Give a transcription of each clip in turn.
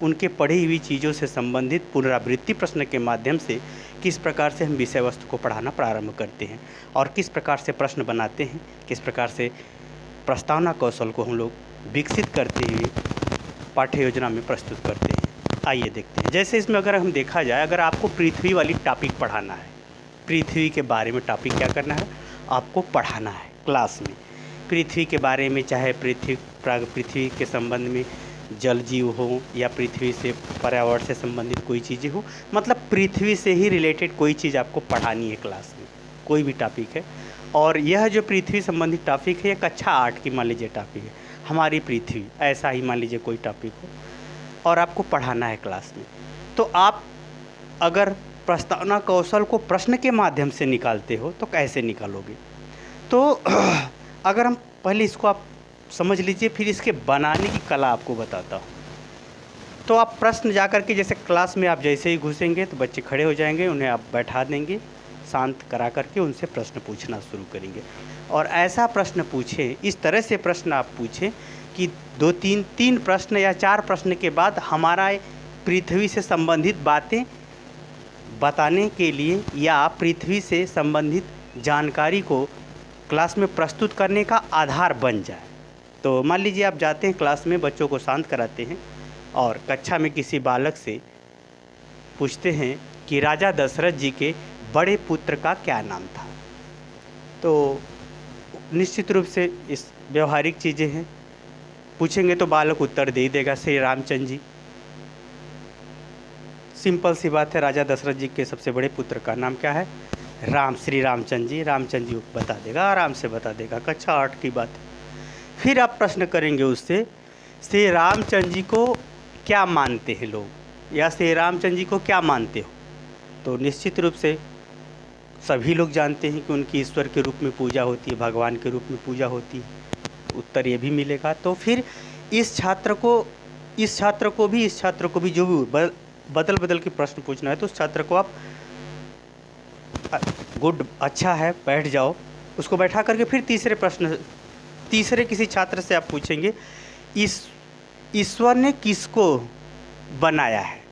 उनके पढ़ी हुई चीज़ों से संबंधित पुनरावृत्ति प्रश्न के माध्यम से किस प्रकार से हम विषय वस्तु को पढ़ाना प्रारंभ करते हैं और किस प्रकार से प्रश्न बनाते हैं, किस प्रकार से प्रस्तावना कौशल को हम लोग विकसित करते हुए पाठ्य योजना में प्रस्तुत करते हैं। आइए देखते हैं। जैसे इसमें अगर हम देखा जाए, अगर आपको पृथ्वी वाली टॉपिक पढ़ाना है, पृथ्वी के बारे में टॉपिक क्या करना है, आपको पढ़ाना है क्लास में। पृथ्वी के बारे में, चाहे पृथ्वी के संबंध में जल जीव हो या पृथ्वी से पर्यावरण से संबंधित कोई चीज़ें हो, मतलब पृथ्वी से ही रिलेटेड कोई चीज़ आपको पढ़ानी है क्लास में, कोई भी टॉपिक है। और यह जो पृथ्वी संबंधित टॉपिक है, ये कक्षा 8 की मान लीजिए टॉपिक है, हमारी पृथ्वी, ऐसा ही मान लीजिए कोई टॉपिक हो और आपको पढ़ाना है क्लास में। तो आप अगर प्रस्तावना कौशल को प्रश्न के माध्यम से निकालते हो तो कैसे निकालोगे? तो अगर हम पहले इसको आप समझ लीजिए, फिर इसके बनाने की कला आपको बताता हूँ। तो आप प्रश्न जा कर के, जैसे क्लास में आप जैसे ही घुसेंगे तो बच्चे खड़े हो जाएंगे, उन्हें आप बैठा देंगे, शांत करा करके उनसे प्रश्न पूछना शुरू करेंगे। और ऐसा प्रश्न पूछें, इस तरह से प्रश्न आप पूछें कि 2-3 प्रश्न या 4 प्रश्न के बाद हमारा पृथ्वी से संबंधित बातें बताने के लिए या पृथ्वी से संबंधित जानकारी को क्लास में प्रस्तुत करने का आधार बन जाए। तो मान लीजिए आप जाते हैं क्लास में, बच्चों को शांत कराते हैं और कक्षा में किसी बालक से पूछते हैं कि राजा दशरथ जी के बड़े पुत्र का क्या नाम था। तो निश्चित रूप से इस व्यवहारिक चीज़ें हैं, पूछेंगे तो बालक उत्तर दे ही देगा, श्री रामचंद्र जी। सिंपल सी बात है, राजा दशरथ जी के सबसे बड़े पुत्र का नाम क्या है? राम, श्री रामचंद्र जी। रामचंद्र जी बता देगा, आराम से बता देगा, कक्षा 8 की बात है। फिर आप प्रश्न करेंगे उससे, श्री रामचंद्र जी को क्या मानते हैं लोग, या श्री रामचंद्र जी को क्या मानते हो? तो निश्चित रूप से सभी लोग जानते हैं कि उनकी ईश्वर के रूप में पूजा होती है, भगवान के रूप में पूजा होती है। उत्तर ये भी मिलेगा। तो फिर इस छात्र को भी जो भी बदल के प्रश्न पूछना है, तो उस छात्र को आप गुड, अच्छा है, बैठ जाओ, उसको बैठा करके फिर तीसरे किसी छात्र से आप पूछेंगे, ईश्वर ने किसको बनाया है?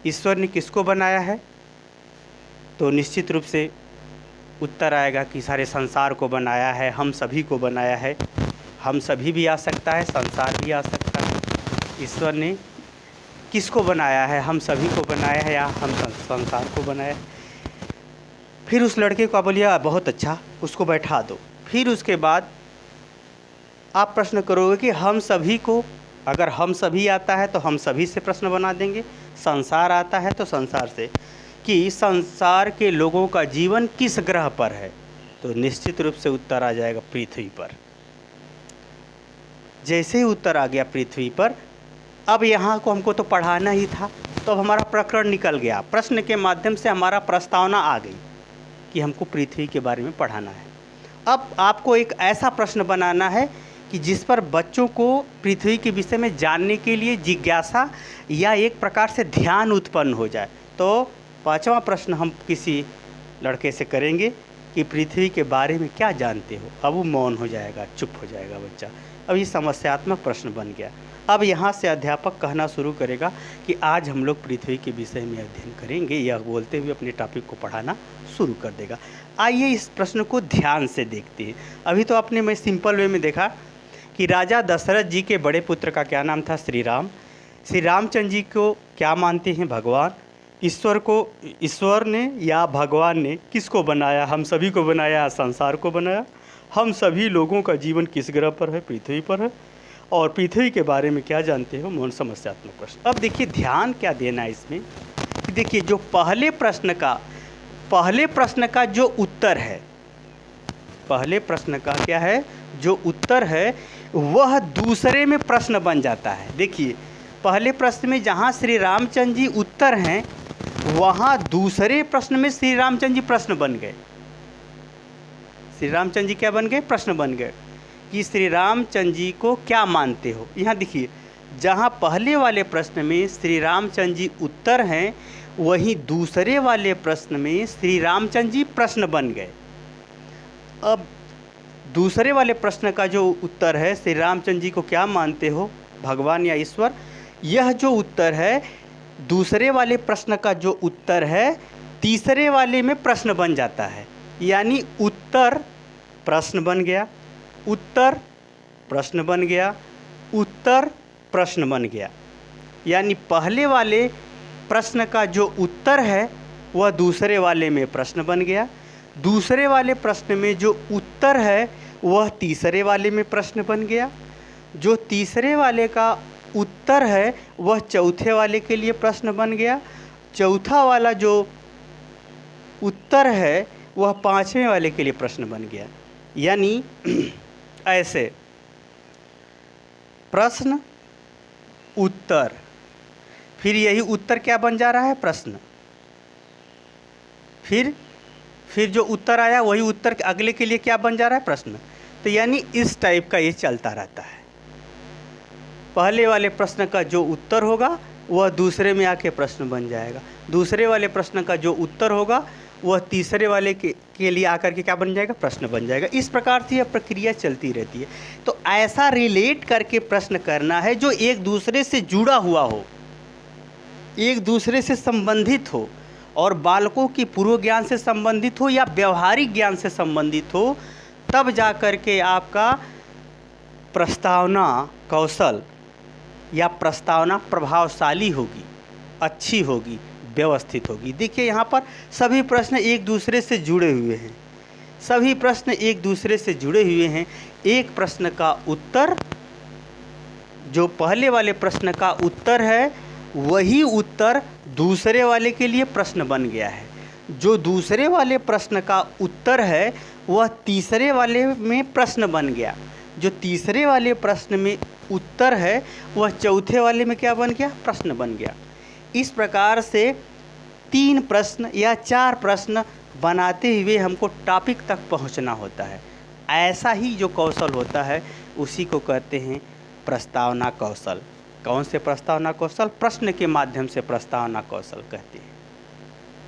ईश्वर ने किसको बनाया है? तो निश्चित रूप से उत्तर आएगा कि सारे संसार को बनाया है, हम सभी को बनाया है। हम सभी भी आ सकता है, संसार भी आ सकता है। ईश्वर ने किसको बनाया है? हम सभी को बनाया है या हम संसार को बनाया है? फिर उस लड़के को बोलिए बहुत अच्छा, उसको बैठा दो। फिर उसके बाद आप प्रश्न करोगे कि हम सभी को, अगर हम सभी आता है तो हम सभी से प्रश्न बना देंगे, संसार आता है तो संसार से, कि संसार के लोगों का जीवन किस ग्रह पर है? तो निश्चित रूप से उत्तर आ जाएगा पृथ्वी पर। जैसे ही उत्तर आ गया पृथ्वी पर, अब यहाँ को हमको तो पढ़ाना ही था, तो अब हमारा प्रकरण निकल गया, प्रश्न के माध्यम से हमारा प्रस्तावना आ गई कि हमको पृथ्वी के बारे में पढ़ाना है। अब आपको एक ऐसा प्रश्न बनाना है कि जिस पर बच्चों को पृथ्वी के विषय में जानने के लिए जिज्ञासा या एक प्रकार से ध्यान उत्पन्न हो जाए। तो 5वां प्रश्न हम किसी लड़के से करेंगे कि पृथ्वी के बारे में क्या जानते हो? अब वो मौन हो जाएगा, चुप हो जाएगा बच्चा। अब ये समस्यात्मक प्रश्न बन गया। अब यहाँ से अध्यापक कहना शुरू करेगा कि आज हम लोग पृथ्वी के विषय में अध्ययन करेंगे, यह बोलते हुए अपने टॉपिक को पढ़ाना शुरू कर देगा। आइए इस प्रश्न को ध्यान से देखते हैं। अभी तो आपने मैं सिंपल वे में देखा कि राजा दशरथ जी के बड़े पुत्र का क्या नाम था? श्री राम। श्री रामचंद्र जी को क्या मानते हैं? भगवान। ईश्वर ने या भगवान ने किसको बनाया? हम सभी को बनाया, संसार को बनाया। हम सभी लोगों का जीवन किस ग्रह पर है? पृथ्वी पर है। और पृथ्वी के बारे में क्या जानते हो? मौन समस्यात्मक प्रश्न। अब देखिए ध्यान क्या देना है इसमें। देखिए जो पहले प्रश्न का जो उत्तर है, पहले प्रश्न का क्या है, जो उत्तर है वह दूसरे में प्रश्न बन जाता है। देखिए पहले प्रश्न में जहाँ श्री रामचंद्र जी उत्तर हैं, वहाँ दूसरे प्रश्न में श्री रामचंद्र जी प्रश्न बन गए। श्री रामचंद्र जी क्या बन गए? प्रश्न बन गए कि श्री रामचंद्र जी को क्या मानते हो। यहाँ देखिए जहाँ पहले वाले प्रश्न में श्री रामचंद्र जी उत्तर हैं, वहीं दूसरे वाले प्रश्न में श्री रामचंद्र जी प्रश्न बन गए। अब दूसरे वाले प्रश्न का जो उत्तर है, श्री रामचंद्र जी को क्या मानते हो? भगवान या ईश्वर, यह जो उत्तर है, दूसरे वाले प्रश्न का जो उत्तर है तीसरे वाले में प्रश्न बन जाता है। यानी उत्तर प्रश्न बन गया, उत्तर प्रश्न बन गया, उत्तर प्रश्न बन गया। यानी पहले वाले प्रश्न का जो उत्तर है वह दूसरे वाले में प्रश्न बन गया, दूसरे वाले प्रश्न में जो उत्तर है वह तीसरे वाले में प्रश्न बन गया, जो तीसरे वाले का उत्तर है वह चौथे वाले के लिए प्रश्न बन गया, चौथा वाला जो उत्तर है वह पांचवें वाले के लिए प्रश्न बन गया। यानी ऐसे प्रश्न उत्तर, फिर यही उत्तर क्या बन जा रहा है, प्रश्न, फिर जो उत्तर आया वही उत्तर अगले के लिए क्या बन जा रहा है, प्रश्न। तो यानी इस टाइप का ये चलता रहता है। पहले वाले प्रश्न का जो उत्तर होगा वह दूसरे में आके प्रश्न बन जाएगा, दूसरे वाले प्रश्न का जो उत्तर होगा वह तीसरे वाले के लिए आकर के क्या बन जाएगा, प्रश्न बन जाएगा। इस प्रकार से यह प्रक्रिया चलती रहती है। तो ऐसा रिलेट करके प्रश्न करना है जो एक दूसरे से जुड़ा हुआ हो, एक दूसरे से संबंधित हो, और बालकों की पूर्व ज्ञान से संबंधित हो या व्यवहारिक ज्ञान से संबंधित हो, तब जा कर के आपका प्रस्तावना कौशल या प्रस्तावना प्रभावशाली होगी, अच्छी होगी, व्यवस्थित होगी। देखिए यहाँ पर सभी प्रश्न एक दूसरे से जुड़े हुए हैं, सभी प्रश्न एक दूसरे से जुड़े हुए हैं। एक प्रश्न का उत्तर, जो पहले वाले प्रश्न का उत्तर है वही उत्तर दूसरे वाले के लिए प्रश्न बन गया है, जो दूसरे वाले प्रश्न का उत्तर है वह तीसरे वाले में प्रश्न बन गया, जो तीसरे वाले प्रश्न में उत्तर है वह चौथे वाले में क्या बन गया, प्रश्न बन गया। इस प्रकार से 3 प्रश्न या 4 प्रश्न बनाते हुए हमको टॉपिक तक पहुंचना होता है। ऐसा ही जो कौशल होता है उसी को कहते हैं प्रस्तावना कौशल। कौन से प्रस्तावना कौशल? प्रश्न के माध्यम से प्रस्तावना कौशल कहते हैं।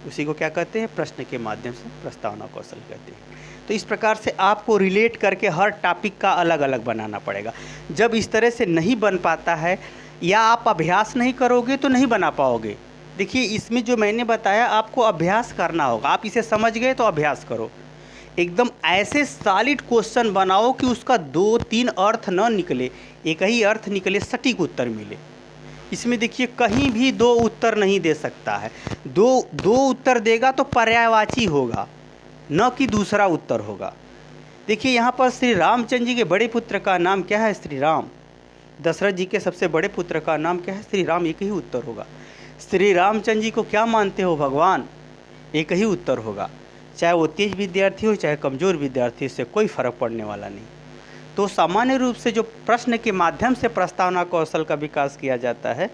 उसी को क्या कहते हैं? प्रश्न के माध्यम से प्रस्तावना कौशल कहते हैं। तो इस प्रकार से आपको रिलेट करके हर टॉपिक का अलग अलग बनाना पड़ेगा। जब इस तरह से नहीं बन पाता है या आप अभ्यास नहीं करोगे तो नहीं बना पाओगे। देखिए इसमें जो मैंने बताया आपको अभ्यास करना होगा। आप इसे समझ गए तो अभ्यास करो। एकदम ऐसे सॉलिड क्वेश्चन बनाओ कि उसका 2-3 अर्थ न निकले, एक ही अर्थ निकले, सटीक उत्तर मिले। इसमें देखिए कहीं भी 2 उत्तर नहीं दे सकता है। दो उत्तर देगा तो पर्यायवाची होगा, न कि दूसरा उत्तर होगा। देखिए यहाँ पर श्री रामचंद्र जी के बड़े पुत्र का नाम क्या है? श्री राम। दशरथ जी के सबसे बड़े पुत्र का नाम क्या है? श्री राम। एक ही उत्तर होगा। श्री रामचंद्र जी को क्या मानते हो? भगवान। एक ही उत्तर होगा। चाहे वो तेज विद्यार्थी हो चाहे कमज़ोर विद्यार्थी, से कोई फ़र्क पड़ने वाला नहीं। तो सामान्य रूप से जो प्रश्न के माध्यम से प्रस्तावना कौशल का विकास किया जाता है,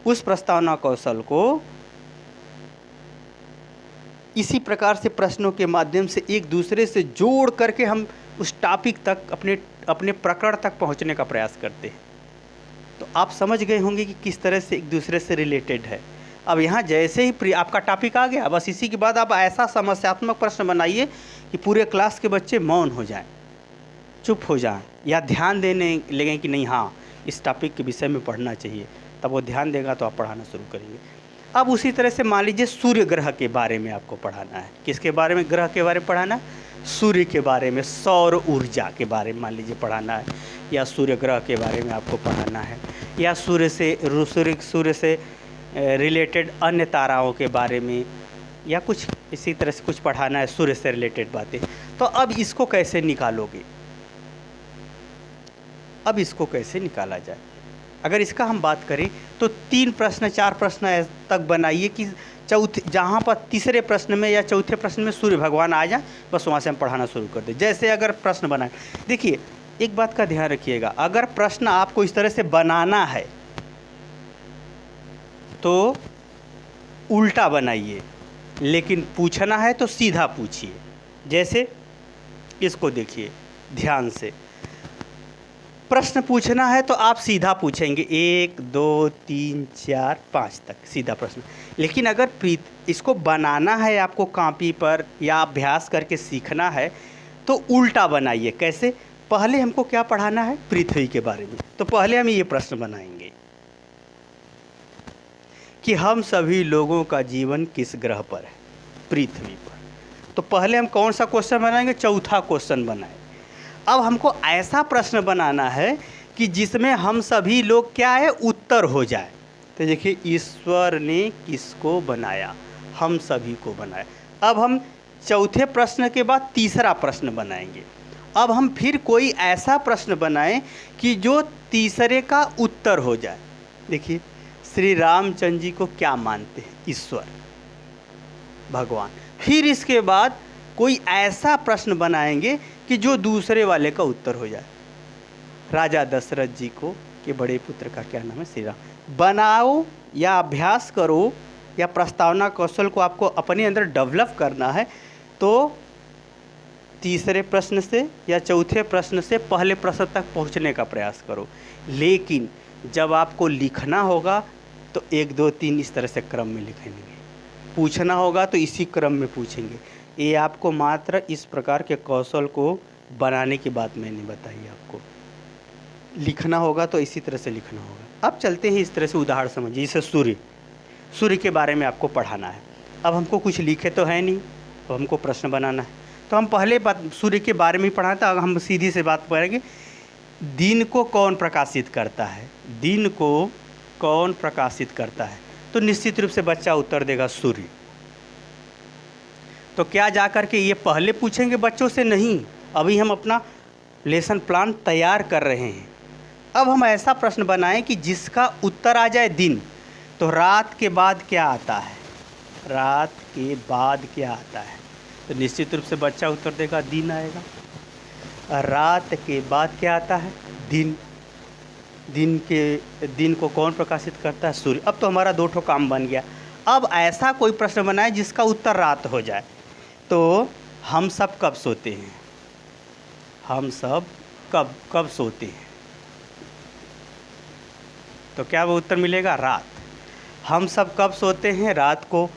उस प्रस्तावना कौशल को इसी प्रकार से प्रश्नों के माध्यम से एक दूसरे से जोड़ करके हम उस टॉपिक तक, अपने प्रकरण तक पहुंचने का प्रयास करते हैं। तो आप समझ गए होंगे कि किस तरह से एक दूसरे से रिलेटेड है। अब यहाँ जैसे ही आपका टॉपिक आ गया, बस इसी के बाद आप ऐसा समस्यात्मक प्रश्न बनाइए कि पूरे क्लास के बच्चे मौन हो जाएं, चुप हो जाएं, या ध्यान देने लगें कि नहीं हाँ इस टॉपिक के विषय में पढ़ना चाहिए। तब वो ध्यान देगा तो आप पढ़ाना शुरू करेंगे। अब उसी तरह से मान लीजिए सूर्य ग्रह के बारे में आपको पढ़ाना है। किसके बारे में? ग्रह के बारे में पढ़ाना है। सूर्य के बारे में, सौर ऊर्जा के बारे में मान लीजिए पढ़ाना है, या सूर्य ग्रह के बारे में आपको पढ़ाना है, या सूर्य से रिलेटेड अन्य ताराओं के बारे में, या कुछ इसी तरह से कुछ पढ़ाना है, सूर्य से रिलेटेड बातें। तो अब इसको कैसे निकालोगे? अब इसको कैसे निकाला जाए? अगर इसका हम बात करें तो 3 प्रश्न 4 प्रश्न तक बनाइए कि जहाँ पर तीसरे प्रश्न में या चौथे प्रश्न में सूर्य भगवान आ जाए, बस वहाँ से हम पढ़ाना शुरू कर दें। जैसे अगर प्रश्न बनाए, देखिए एक बात का ध्यान रखिएगा, अगर प्रश्न आपको इस तरह से बनाना है तो उल्टा बनाइए, लेकिन पूछना है तो सीधा पूछिए। जैसे इसको देखिए ध्यान से, प्रश्न पूछना है तो आप सीधा पूछेंगे 1 2 3 4 5 तक सीधा प्रश्न। लेकिन अगर इसको बनाना है आपको कॉपी पर या अभ्यास करके सीखना है तो उल्टा बनाइए। कैसे? पहले हमको क्या पढ़ाना है? पृथ्वी के बारे में। तो पहले हम ये प्रश्न बनाएंगे, कि हम सभी लोगों का जीवन किस ग्रह पर है? पृथ्वी पर। तो पहले हम कौन सा क्वेश्चन बनाएंगे? चौथा क्वेश्चन बनाए। अब हमको ऐसा प्रश्न बनाना है कि जिसमें हम सभी लोग क्या है, उत्तर हो जाए। तो देखिए, ईश्वर ने किसको बनाया? हम सभी को बनाया। अब हम चौथे प्रश्न के बाद तीसरा प्रश्न बनाएंगे। अब हम फिर कोई ऐसा प्रश्न बनाएं कि जो तीसरे का उत्तर हो जाए। देखिए, श्री रामचंद्र जी को क्या मानते हैं? ईश्वर, भगवान। फिर इसके बाद कोई ऐसा प्रश्न बनाएंगे कि जो दूसरे वाले का उत्तर हो जाए। राजा दशरथ जी को के बड़े पुत्र का क्या नाम है? श्री राम। बनाओ या अभ्यास करो या प्रस्तावना कौशल को आपको अपने अंदर डेवलप करना है, तो तीसरे प्रश्न से या चौथे प्रश्न से पहले प्रश्न तक पहुंचने का प्रयास करो। लेकिन जब आपको लिखना होगा तो 1 2 3 इस तरह से क्रम में लिखेंगे। पूछना होगा तो इसी क्रम में पूछेंगे। ये आपको मात्र इस प्रकार के कौशल को बनाने की बात मैंने बताई आपको। लिखना होगा तो इसी तरह से लिखना होगा। अब चलते हैं इस तरह से, उदाहरण समझिए। जैसे सूर्य के बारे में आपको पढ़ाना है। अब हमको कुछ लिखे तो है नहीं, तो हमको प्रश्न बनाना है। तो हम पहले सूर्य के बारे में ही पढ़ा था। अब हम सीधी से बात करेंगे, दिन को कौन प्रकाशित करता है? दिन को कौन प्रकाशित करता है? तो निश्चित रूप से बच्चा उत्तर देगा सूर्य। तो क्या जा कर के ये पहले पूछेंगे बच्चों से? नहीं, अभी हम अपना लेसन प्लान तैयार कर रहे हैं। अब हम ऐसा प्रश्न बनाएं कि जिसका उत्तर आ जाए दिन। तो रात के बाद क्या आता है? रात के बाद क्या आता है? तो निश्चित रूप से बच्चा उत्तर देगा दिन आएगा। रात के बाद क्या आता है? दिन। दिन को कौन प्रकाशित करता है? सूर्य। अब तो हमारा 2 ठो काम बन गया। अब ऐसा कोई प्रश्न बनाए जिसका उत्तर रात हो जाए। तो हम सब कब सोते हैं? हम सब कब सोते हैं? तो क्या वो उत्तर मिलेगा? रात। हम सब कब सोते हैं? रात को।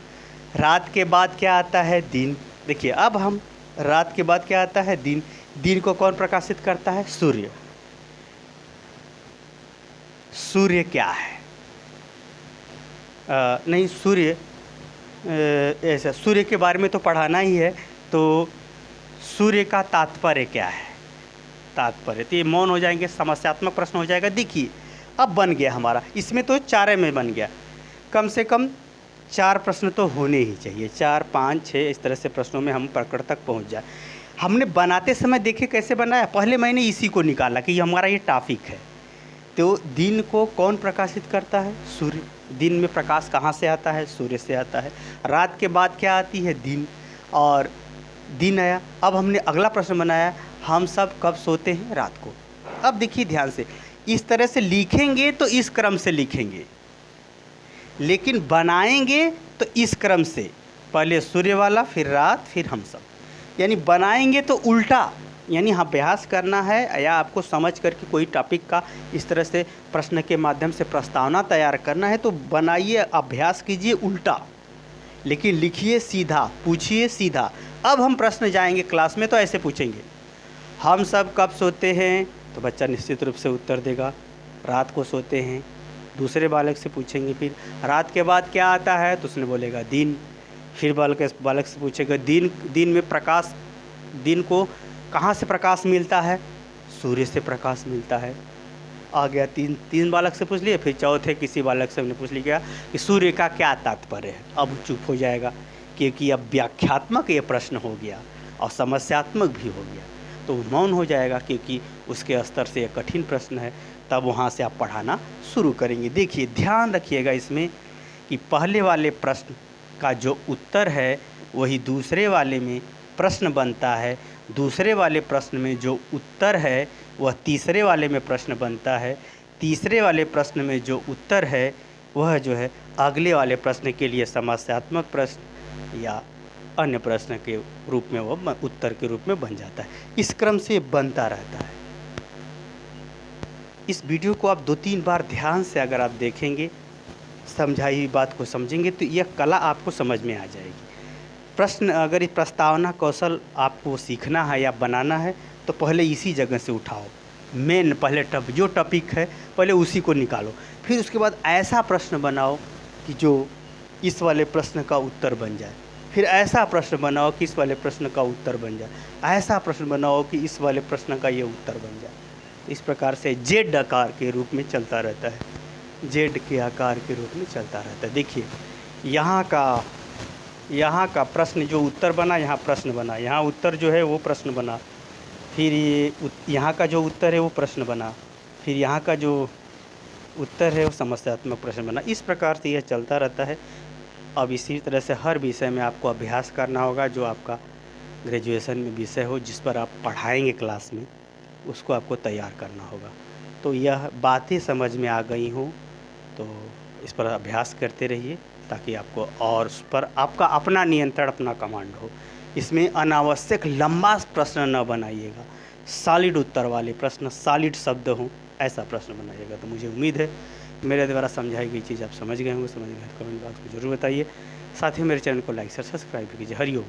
रात के बाद क्या आता है? दिन। देखिए, अब हम रात के बाद क्या आता है? दिन। दिन को कौन प्रकाशित करता है? सूर्य। सूर्य क्या है? नहीं, सूर्य ऐसा सूर्य के बारे में तो पढ़ाना ही है। तो सूर्य का तात्पर्य क्या है? तात्पर्य। तो ये मौन हो जाएंगे, समस्यात्मक प्रश्न हो जाएगा। देखिए, अब बन गया हमारा। इसमें तो 4 में बन गया। कम से कम 4 प्रश्न तो होने ही चाहिए। 4 5 6 इस तरह से प्रश्नों में हम प्रकरण तक पहुंच जाए। हमने बनाते समय देखे कैसे बनाया। पहले मैंने इसी को निकाला कि हमारा ये टॉपिक है। तो दिन को कौन प्रकाशित करता है? सूर्य। दिन में प्रकाश कहाँ से आता है? सूर्य से आता है। रात के बाद क्या आती है? दिन। और दिन आया। अब हमने अगला प्रश्न बनाया, हम सब कब सोते हैं? रात को। अब देखिए ध्यान से, इस तरह से लिखेंगे तो इस क्रम से लिखेंगे, लेकिन बनाएंगे तो इस क्रम से, पहले सूर्य वाला, फिर रात, फिर हम सब। यानी बनाएंगे तो उल्टा, यानी अभ्यास करना है या आपको समझ करके कोई टॉपिक का इस तरह से प्रश्न के माध्यम से प्रस्तावना तैयार करना है तो बनाइए, अभ्यास कीजिए उल्टा, लेकिन लिखिए सीधा, पूछिए सीधा। अब हम प्रश्न जाएंगे क्लास में तो ऐसे पूछेंगे, हम सब कब सोते हैं? तो बच्चा निश्चित रूप से उत्तर देगा रात को सोते हैं। दूसरे बालक से पूछेंगे फिर रात के बाद क्या आता है? तो उसने बोलेगा दिन। फिर बालक से पूछेगा दिन में प्रकाश, दिन को कहाँ से प्रकाश मिलता है? सूर्य से प्रकाश मिलता है। आ गया तीन बालक से पूछ लिए। फिर चौथे किसी बालक से हमने पूछ लिया कि सूर्य का क्या तात्पर्य है? अब चुप हो जाएगा, क्योंकि अब व्याख्यात्मक ये प्रश्न हो गया और समस्यात्मक भी हो गया, तो मौन हो जाएगा क्योंकि उसके स्तर से एक कठिन प्रश्न है। तब वहाँ से आप पढ़ाना शुरू करेंगे। देखिए, ध्यान रखिएगा इसमें कि पहले वाले प्रश्न का जो उत्तर है वही दूसरे वाले में प्रश्न बनता है, दूसरे वाले प्रश्न में जो उत्तर है वह तीसरे वाले में प्रश्न बनता है, तीसरे वाले प्रश्न में जो उत्तर है वह जो है अगले वाले प्रश्न के लिए समस्यात्मक प्रश्न या अन्य प्रश्न के रूप में वह उत्तर के रूप में बन जाता है। इस क्रम से बनता रहता है। इस वीडियो को आप 2-3 बार ध्यान से अगर आप देखेंगे, समझाई हुई बात को समझेंगे तो यह कला आपको समझ में आ जाएगी। प्रश्न अगर इस प्रस्तावना कौशल आपको सीखना है या बनाना है तो पहले इसी जगह से उठाओ। पहले जो टॉपिक है पहले उसी को निकालो, फिर उसके बाद ऐसा प्रश्न बनाओ कि जो इस वाले प्रश्न का उत्तर बन जाए। फिर ऐसा प्रश्न बनाओ कि इस वाले प्रश्न का उत्तर बन जाए। ऐसा प्रश्न बनाओ कि इस वाले प्रश्न का ये उत्तर बन जाए। इस प्रकार से जेड आकार के रूप में चलता रहता है। जेड के आकार के रूप में चलता रहता है। देखिए यहाँ का प्रश्न जो उत्तर बना, यहाँ प्रश्न बना, यहाँ उत्तर जो है वो प्रश्न बना, फिर ये यहाँ का जो उत्तर है वो प्रश्न बना, फिर यहाँ का जो उत्तर है वो समस्यात्मक प्रश्न बना। इस प्रकार से यह चलता रहता है। अब इसी तरह से हर विषय में आपको अभ्यास करना होगा। जो आपका ग्रेजुएशन में विषय हो, जिस पर आप पढ़ाएंगे क्लास में, उसको आपको तैयार करना होगा। तो यह बातें समझ में आ गई हों तो इस पर अभ्यास करते रहिए, ताकि आपको और उस पर आपका अपना नियंत्रण, अपना कमांड हो। इसमें अनावश्यक लंबा प्रश्न न बनाइएगा। सॉलिड उत्तर वाले प्रश्न, सॉलिड शब्द हों, ऐसा प्रश्न बनाइएगा। तो मुझे उम्मीद है मेरे द्वारा समझाई गई चीज़ आप समझ गए होंगे। समझ गए तो कमेंट बॉक्स में ज़रूर बताइए। साथ ही मेरे चैनल को लाइक और सब्सक्राइब कीजिए। हरिओम।